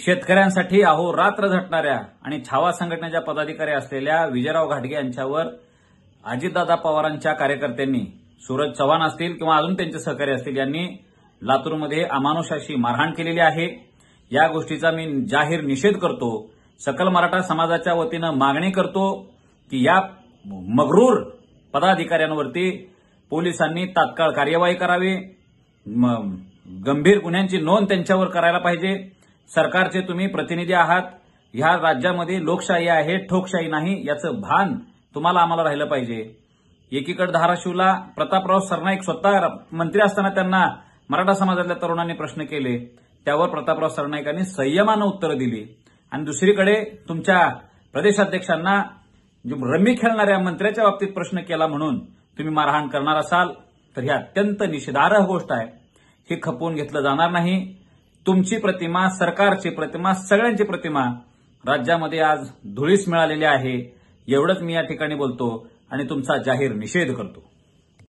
शेतकऱ्यांसाठी अहोरात्र झटणाऱ्या आणि छावा संघटनेच्या पदाधिकारी असलेल्या विजयराव घाटगे यांच्यावर अजितदादा पवारांच्या कार्यकर्त्यांनी, सूरज चव्हाण असतील किंवा अजून त्यांचे सहकारी असतील, यांनी लातूरमध्ये अमानुषाशी मारहाण केलेली आहे। या गोष्टीचा मी जाहीर निषेध करतो। सकल मराठा समाजाच्या वतीनं मागणी करतो की या मगरूर पदाधिकाऱ्यांवरती पोलिसांनी तात्काळ कार्यवाही करावी, गंभीर गुन्ह्यांची नोंद त्यांच्यावर करायला पाहिजे। सरकारचे तुम्ही प्रतिनिधी आहात, ह्या राज्यामध्ये लोकशाही आहे, ठोकशाही नाही, याचं भान तुम्हाला आम्हाला राहिलं पाहिजे। एकीकडे धाराशिवला प्रतापराव सरनाईक स्वतः मंत्री असताना त्यांना मराठा समाजातल्या तरुणांनी प्रश्न केले, त्यावर प्रतापराव सरनाईकांनी संयमानं उत्तरं दिली, आणि दुसरीकडे तुमच्या प्रदेशाध्यक्षांना रम्मी खेळणाऱ्या मंत्र्याच्या बाबतीत प्रश्न केला म्हणून तुम्ही मारहाण करणार असाल तर ही अत्यंत निषेधार्ह गोष्ट आहे। हे खपवून घेतलं जाणार नाही। तुमची प्रतिमा, सरकारची प्रतिमा, सगळ्यांची प्रतिमा राज्यामध्ये आज धुळीस मिळालेली आहे, एवढंच मी या ठिकाणी बोलतो आणि तुमचा जाहीर निषेध करतो।